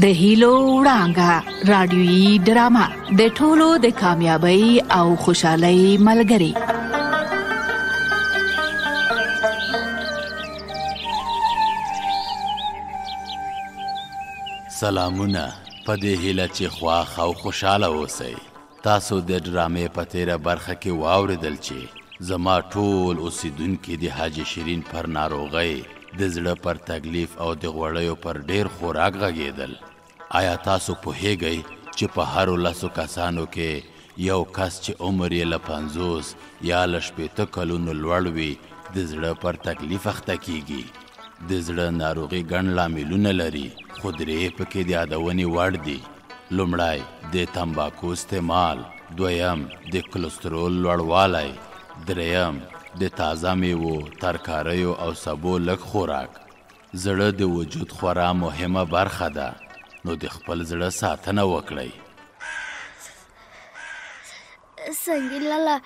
د هیلو وړانګه رادیويي ډرامه د ټولو د کامیابی او خوشحالۍ ملګری. سلامونه په دې هیله چې خواخ او خوشحاله اوسئ. تاسو د ډرامې په تیره برخه کې واوریدل چې زما ټول اوسیدونکي د حاجي شیرین پر ناروغۍ، د زړه پر تکلیف او د غوړیو پر ډیر خوراک غږېدل. آیا تاسو پوهیږئ چې په هرو 10 کسانو کې یو کس چې عمر یې له 50 یا له 60 کلونو لوړ وي د زړه پر تکلیف اخته کیږي؟ د زړه ناروغي ګڼ لاملونه لري، خو درې پکې د یادونې وړ دي. لومړی د تمباکو استعمال، دویم د کلسترول لوړوالی، دریم د تازه میوو، ترکاریو او سبو لږ خوراک. زړه د وجود خورا مهمه برخه ده، نو د خپل زړه ساتنه وکړئ. څنګه لالا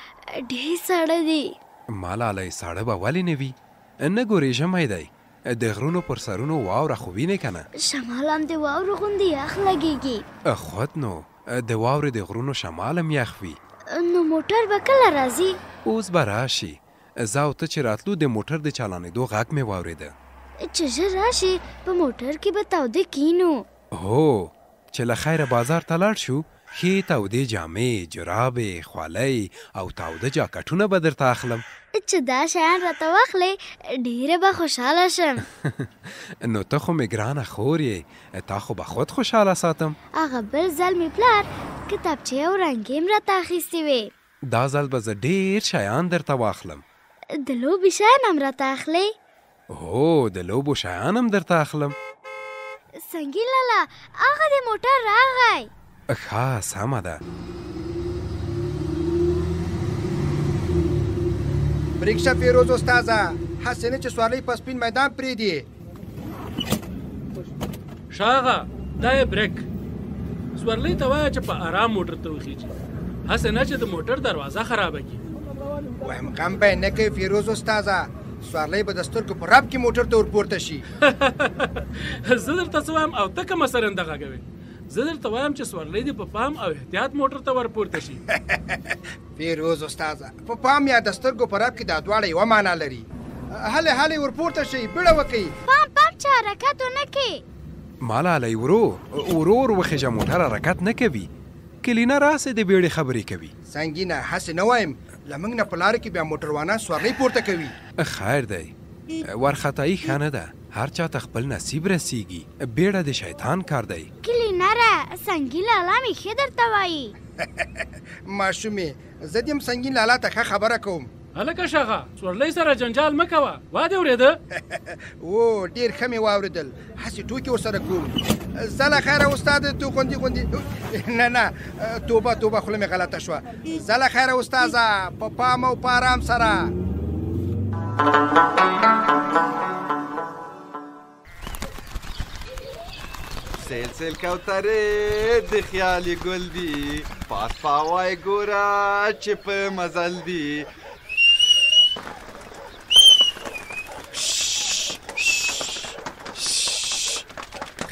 ډېر ساړه دي. مالالی ساړه به ولې نه وي؟ نه ګورې ژمی دی، د غرونو پر سرونو واوره خو وینې که نه؟ شمال هم د واورو غوندې یخ لګېږي. خود نو د واورې د غرونو شمال هم یخ وي. نو موټر به کله راځي؟ اوس به راشي. زه او ته چې راتلو د موټر د چالانېدو غږ مې واورېده. چې ژر راشي په موټر کې به تاوده کینو. هو، چې له خیره بازار ته لاړ شو، ښې تودې جامې، جرابې، خولۍ او تاوده جاکټونه به درته اخلم. چې دا شیان راته واخلې ډېره به خوشحاله شم. نو ته خو مې ګرانه خور یې، تا خو به خود خوشحاله ساتم. هغه بل ځل مې پلار کتابچې او رنګې هم راته اخیستې وې. دا ځل به زه ډېر شیان درته واخلم. د لوبې شیان هم راته اخلې؟ هو، د لوبو شیان هم درته اخلم. سنګي لالا هغه د موټر راغی. ښه سمه ده. بریکشه فیروز استاذه، هسې نه چې سوارلۍ په سپین میدان پرېږدي. شاغه دا یې بریک. سوارلۍ ته وایه چې په ارام موټر ته وخیږي، هسې نه چې د موټر دروازه خرابه کړي. وایم غم به یې نه کوي فیروز استاذه، سوارلۍ به د سترګو په رپ کې موټر ته ورپورته شي. زه درته څه وایم او ته کومه سرنده غږوې؟ زه درته وایم چې سوارلۍ دې په پام او احتیاط موټر ته ورپورته شي. فیروز استاذه، په پام یا د سترګو په رپ کې دا دواړه یوه معنا لري. هلې هلې ورپورته شئ، بیړه وکئ. پام چې حرکت ونه کړي. مالالی ورو وخیژه، موټر حرکت نه کوي. کلینه راسې د بیړې خبرې کوي. سنګینه هسې نه وایم، له موږ نه په لاره کې بیا موټروانان سوارلۍ پورته کوي. خیر دی، ورخطایي ښه نه ده، هر چا ته خپل نصیب رسیږي. بیړه د شیطان کار دی. کلینره سنګي لالا مې ښه درته وایي. ماشومې، زه دې هم سنګین لالا ته ښه خبره کوم. هلکه شاغه، سوارلۍ سره جنجال مه کوه. وا دې اورېده؟ او ډېر ښه مې واورېدل، هسې ټوکې ورسره کوم. زه له خیره استاد تو غوندې نه توبه خوله مې غلطه شوه. زه له خیره استاذه، په پام او په ارام سره. سیل کوترې د خیالي ګل دي، پاس پاوای ګوره چې په مزل دي.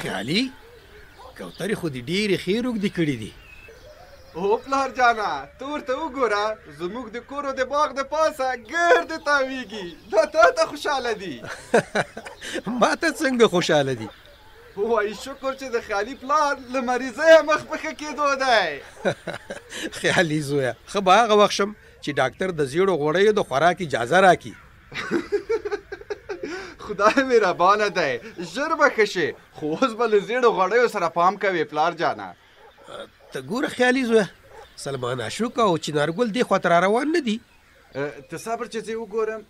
خیالي کوترې خو دې ډېرې ښې روږدې کړي دي. او پلار جانا، ته ورته وګوره، زموږ د کور او د باغ د پاسه ګرد تاویږي. دا تا ته خوشحاله دي. ما ته څنګه خوشحاله دي؟ وایي شکر چې د خیالي پلار له مریضۍ مخ په ښه کېدو دی. خیالي زویه، ښه به هغه وخت شم چې ډاکټر د زیړو غوړیو د خوراک اجازه راکړي. خدای مهربانه دی، ژر به ښه شي، خو اوس به له زیړو غوړیو سره پام کوې پلار جانا. ته ګوره خیالي زویه، سلمان اشوک او چنارګل دې خواته را روان نه دي. ته صبر چې زه وګورم.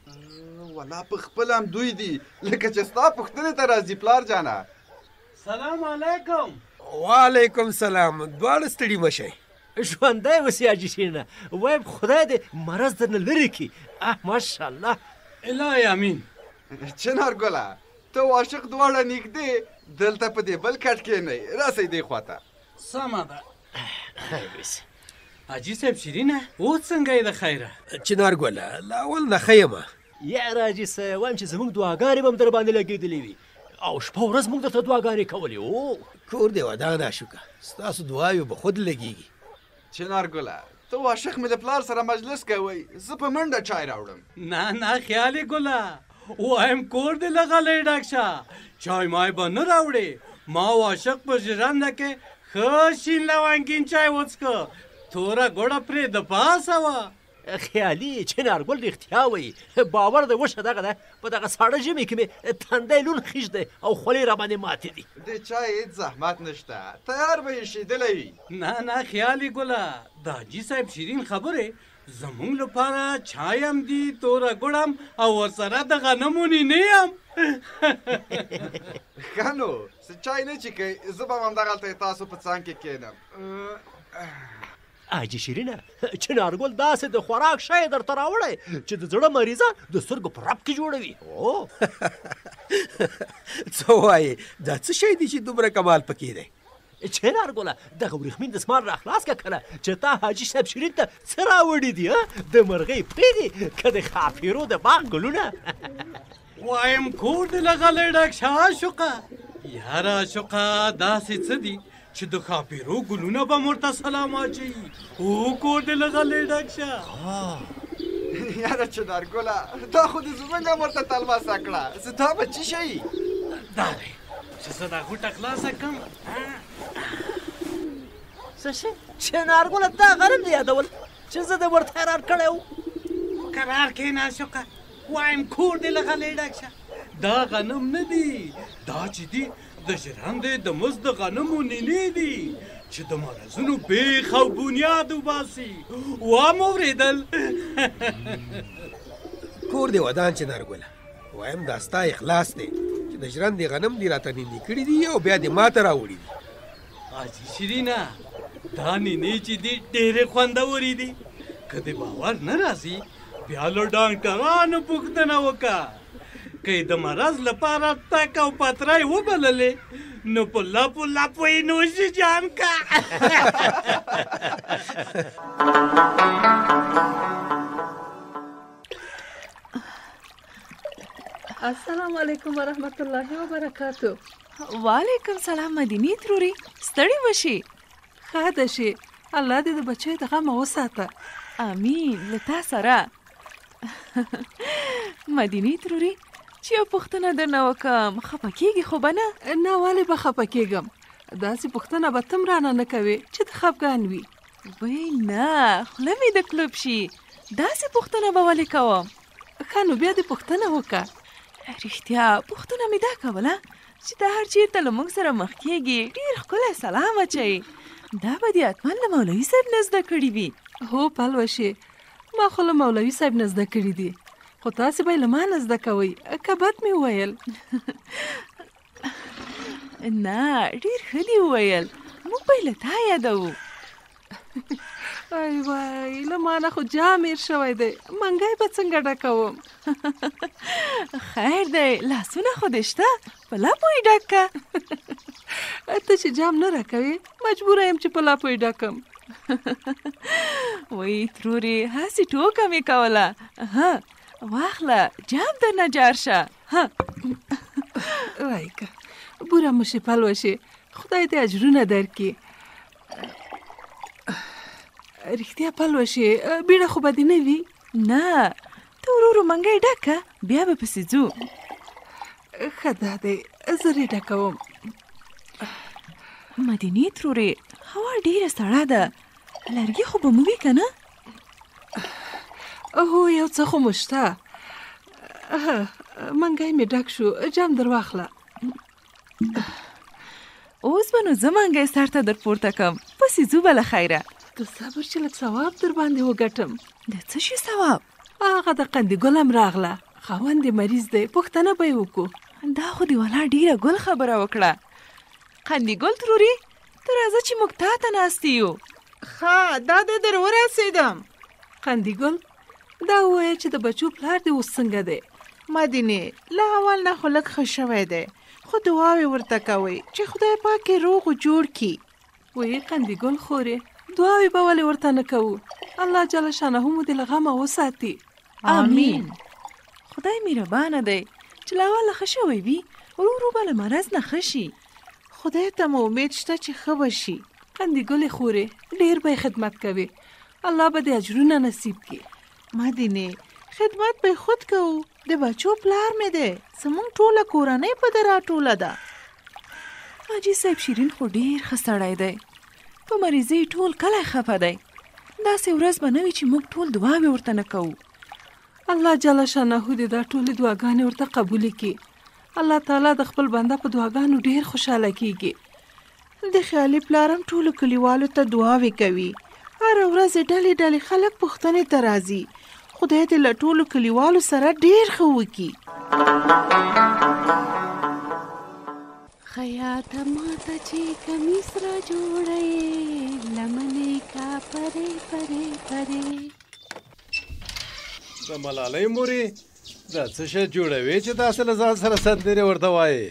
والله په خپل هم دوی دي، لکه چې ستا پوښتنې ته راځي پلار جانا. سلام علیکم. وعلیکم سلام. دواړه ستړي مه شئ. ژوندی اوسې حاجي شیرینه، وایم خدای دې مرض درنه لرې کړي. ماشاءالله. الهی امین. چنارګله، ته او عاشق دواړه نږدې دلته په دې بل کټ کښېنئ، راسئ دې خواته. سمه ده. خیر ویسه. حاجي صاحب شیرینه، اوس څنګه یې د خیره؟ چنارګله، له اول نه ښه یم. یاره حاجي صاحب، وایم چې زموږ دعاګانې به هم در باندې لګېدلې وي. او شپه ورځ موږ درته دعاګانې کولې. او کور دې ودان عاشقه، ستاسو دعاوې به خود لګېږي. چنارګله ته عاشق مې د پلار سره مجلس کوئ، زه په منډه چای راوړم. نه خیالې ګله، وایم کور دې لغلی ډک شه، چای مای به نه راوړې. ما او عاشق په ژرنده کې ښه شین لونګین چای وڅښه، توره ګوړه پرې د پاسه وه. خیالي چنارګل رښتیا وایي، باور دې وشه دغه ده په دغه ساړه ژمي کې مې تندی لون خیش دی او خولې راباندې ماتې دي. د چای هېڅ زحمت نشته، تیار به یې شیدلی وي. نه خیالي ګله، د حاجي صاحب شیرین خبرې زمونږ لپاره چای هم دي، توره ګوړه او ورسره د غنمو نینې هم. ښه نو څه چای نه چیکئ، زه به همدغلته تاسو په څنګ کې کښېنم. حاجي شیرینه چنارګل داسې د خوراک شی درته راوړی چې د زړه مریضه د سترګو په رپ کې جوړوي. څه وایې دا څه شی دی چې دومره کمال پکې دی؟ چنارګله دغه ورېښمین دسمال را خلاص که کنه چې تا حاجي صاحب شیرین ته څه راوړي دي؟ د مرغۍ پرې دي که د ښاپیرو د باغ ګلونه؟ وایم کور دې لغلی ډک شه عاشقه. یاره عاشقه داسې څه دي چې د ښاپیرو ګلونه به ورته سلام اچوي. او کور دې لغلی ډک شه. یاره چنارګله دا خو دې زموږ هم ورته تلماسه کړه، زه دا به څه شي؟ دا دی چې زه دا غوټه خلاصه کړم. څه شي؟ چنارګله تا غنم دې یادول چې زه دې ورته حیران کړی و. قرار کښېنه عاشقه، وایم کور دې لغلی ډک شه. دا غنم نه دي، دا چې دي د ژرندې د مزد د غنمو نینې دي چې د مرضونو بیخ او بنیاد وباسي. وام اورېدل. کور دې ودان چنارګله، وایم دا ستا اخلاص دی چې د ژرندې غنم دې راته نینې کړي دي او بیا دې ماته راوړي دي. حاجي شیرینه دا نینې چې دي ډېرې خوندورې دي، که دې باور نه راځي بیا له ډاکټرانو پوښتنه وکړه. که د مرض لپاره تک او پتری وبللې نو په لپو لپو یې نوشي جان کا. السلام علیکم ورحمت الله وبرکاتو. وعلیکم سلام مدینی تروري، ستړي مشي. ښه ده شي، الله دې د بچیو د غمه وساته. امین. له تا سره مدینی تروري چې یو پوښتنه درنه وکړم، خفه کېږي خو به نه؟ نه ولې به خفه کېږم، داسې پوښتنه به تم رانه نه کوې چې ته خفګان وي. وی نه، خوله مې د کلوب شي، داسې پوښتنه به ولې کوم؟ ښه نو بیا دې پوښتنه وکړه. رښتیا پوښتنه مې دا کوله چې ته هر چېرته له موږ سره مخ کېږي ډېر ښکلی سلام اچوي، دا به دې حتما له مولوي صاحب نه زده کړي وي. هو پلوشې، ما خو له مولوي صاحب نه زده کړي دي، خو تاسې به یې له ما نه زده کوئ. که بد مې وویل؟ نه ډېر ښه دي وویل، موږ به یې له تا یادوو. ای وای له ما نه خو جام هېر شوی دی، منګی به څنګه ډکوم؟ خیر دی، لاسونه خو دې شته، په لپو یې ډک که. ته چې جام نه راکوې مجبوره یم چې په لپو یې ډکم. وی تروري هسې ټوکه مې کوله. واخله جام درنه جار شه. وایکه بوره مشې پلوشې، خدای دې اجرونه درکړي. رښتیا پلوشې بیړه خو به دې نه وي؟ نه ته ورو منګی ډکه، بیا به پسې ځو. ښه دا دی زه یې ډکوم. مدینې ترورې هوا ډېره سړه ده، لرګي خو به مو وي که نه؟ هو یو څه خو مو شته. منګی مې ډک شو، جام در واخله. اوس به نو زه منګی سر ته در پورته کړم، پسې ځو به له خیره. ته صبر چې لږ ثواب در باندې وګټم. د څه شي ثواب؟ هغه د قندي ګل هم راغله، خاوند یې مریض دی، پوښتنه به یې وکړو. دا خو دې والا ډېره ګل خبره وکړه. قندي ګل تروري ته راځه چې موږ تا ته ناستې یو. ښه دا دې در ورسېدم. قندي ګل دا ووایه چې د بچو پلار دې اوس څنګه دی؟ مدینې له اول نه خو لږ ښه شوی دی، خو دعاوې ورته کوئ چې خدای پاک یې روغ و جوړ کړي. وی قندي ګل خورې دعاوې به ولې ورته نه کوو؟ الله جل شانه مو دې له غمه وساتي. آمین. خدای مهربانه دی چې له اوله ښه شوی وي ورو ورو به له مرض نه ښه شي. خدای ته مو امید شته چې ښه به شي. اندې ګلې خورې ډېر به خدمت کوي، الله به دې اجرونه نصیب کړي. مدینه خدمت به خود کوو، د بچو پلار مې دی، زمونږ ټوله کورنۍ په ده راټوله ده. حاجي صاحب شیرین خو ډېر ښه سړی دی، په مریضۍ ټول کلی خفه دی. داسې ورځ به نه وي چې موږ ټول دعاوې ورته نه کوو. الله جل شانه دې دا ټولې دعاګانې ورته قبولې کړي. الله تعالی د خپل بنده په دعاګانو ډېر خوشحاله کیږي. د خیالي پلارم ټولو کلیوالو ته دعاوې کوي. هره ورځ ډلې ډلې خلک پوښتنې ته راځي. خدای دې له ټولو کلیوالو سره ډېر ښه وکړي. خیاط ماته چې کمیس را جوړې لمنې کا پرې پرې پرې. د ملالۍ مورې دا څه شی جوړوي چې داسې له ځان سره سندرې ورته وایې؟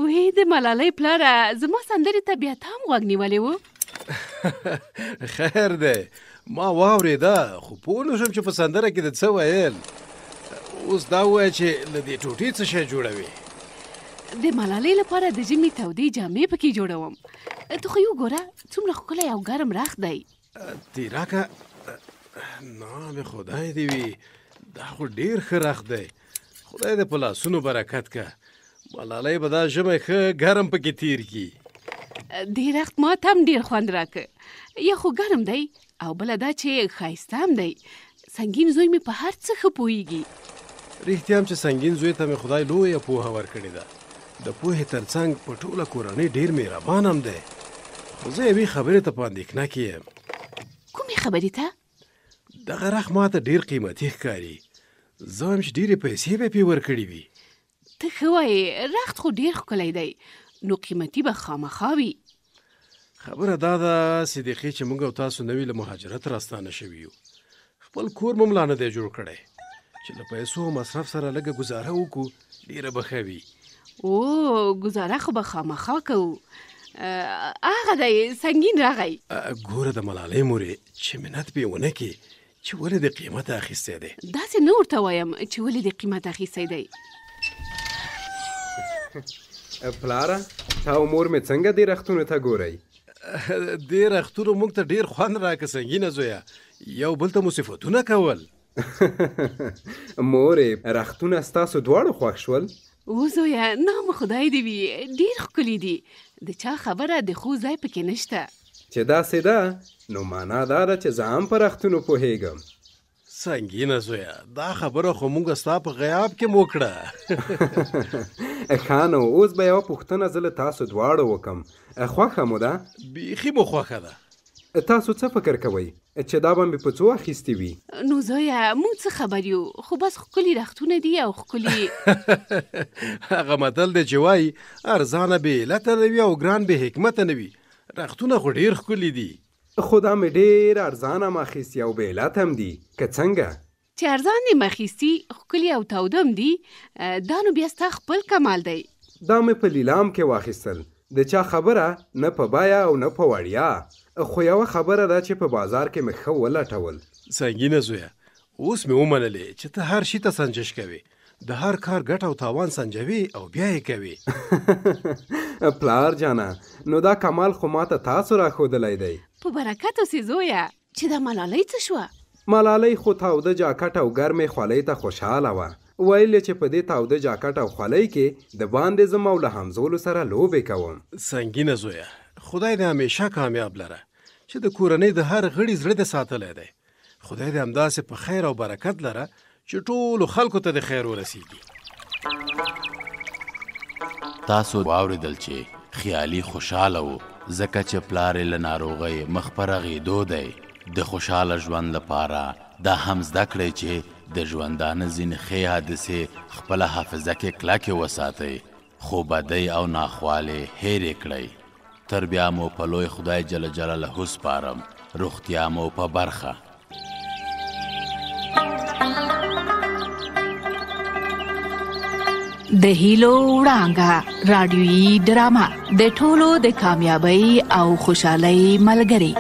وی د ملالۍ پلاره زما سندرې ته بیا ته هم غوږ نیولی و. خیر دی، ما واورېده خو پوه نه شم چې په سندره کې د څه ویل. اوس دا ووایه چې له دې ټوټې څه شی جوړوي؟ د ملالۍ لپاره د ژمي تودې جامې پکې جوړوم. ته خو یې وګوره څومره ښکلی او ګرم رخ دی. تیراکه نام خدای دې وي، دا خو ډېر ښه رخ دی. خدای دې په لاسونو برکت که. ملالۍ به دا ژمی ښه ګرم پکې تیر کي. دې رخت ما ته هم ډېر خوند راکه. یا خو ګرم دی او بله دا چې ښایسته هم دی. سنګین زوی مې په هر څه ښه پوهېږي. رښتیا هم چې سنګین زوی ته مې خدای لویه پوهه ورکړې ده. د پوهې تر څنګ په ټوله کورنۍ ډېر مهربان هم دی. خو زه یوې خبرې ته په اندېښنه کې یم. کومې خبرې ته؟ دغه رخ ما ته ډېر قیمتي ښکاري. زه وایم چې ډېرې پیسې به پې ورکړې وي. ته ښه وایې، رخت خو ډېر ښکلی دی، نو قیمتي به خامخا وي. خبره دا ده صدیقې چې موږ او تاسو نوي له مهاجرت راستانه شوي یو. خپل کور مو لا نه دی جوړ کړی چې له پیسو او مصرف سره لږه ګزاره وکړو، ډېره به ښه وي. او ګزاره خو به خامخا کوو. هغه دی سنګین راغی. ګوره د ملالۍ مورې چې منت به یې ونه کړي چې ولې د قیمت اخیستی دی. داسې نه ورته وایم چې ولې د قیمت اخیستی دی. پلاره تا او مور مې څنګه دې رختونو ته ګورئ؟ دې رختونو موږ ته ډېر خوند راکړه سنګینه زویه. یو بل ته مو صفتونه کول. مورې رختونه ستاسو دواړو خوښ شول؟ او زویه نام خدای دې وي، ډېر ښکلي دي. د چا خبره د خو ځای پکې نشته. چې داسې ده نو معنا دا ده چې زه هم په رختونو پوهېږم. سنګینه زویه دا خبره خو موږ ستا په غیاب کې مو کړه. ښه نو اوس به یوه پوښتنه زه له تاسو دواړو وکم. خوښه مو ده؟ بیخي مو خوښه ده. تاسو څه فکر کوئ چې دا به مې په څو اخیستې وي؟ نو زویه موږ څه خبر یو، خو بس ښکلي رختونه دي او ښکلي. هغه متل دی چې وایي ارزانه بې علته نه وي او ګران بې حکمته نه وي. رختونه خو ډېر ښکلي دي. خو دا مې ډېر ارزانه هم اخیستي او بې علت هم دي. که څنګه چې ارزان یې مخیستي ښکلي او توده هم دي، دا نو بیا ستا خپل کمال دی. دا مې په لیلام کې واخیستل، د چا خبره نه په بیه او نه په وړیا. خو یوه خبره ده چې په بازار کې مې ښه ولټول. سنګینه زویه اوس مې ومنلې چې ته هر شي ته سنجش کوې، د هر کار ګټه او تاوان سنجوي او بیا یې کوي. پلار جانه نو دا کمال خو ماته تاسو راښودلی دی. په برکت اوسې زویه. چې دا ملالۍ څه شوه؟ ملالۍ خو تاوده جاکټ او ګرمې خولۍ ته خوشحاله وه. ویل چې په دې تاوده جاکټ او خولۍ کې د باندې زما او له همزولو سره لوبې کوم. سنګینه زویه خدای دې همیشه کامیاب لره چې د کورنۍ د هر غړي زړه دې ساتلی دی. خدای دې همداسې په خیر او برکت لره چې ټولو خلکو ته د خیر ورسیږي. تاسو واورېدل چې خیالي خوشحاله و ځکه چې پلار یې له ناروغۍ مخ په رغېدو دی. د خوشحاله ژوند لپاره دا هم زده کړئ چې د ژوندانه ځینې ښې حادثې خپله حافظه کې کلکې وساتئ، خو بدۍ او ناخوالې هېرې کړئ. تر بیا مو په لوی خدای جل جلاله سپارم. روغتیا مو په برخه. د هیلو وړانګه رادیویي ډرامه د ټولو د کامیابی او خوشحالۍ ملګری.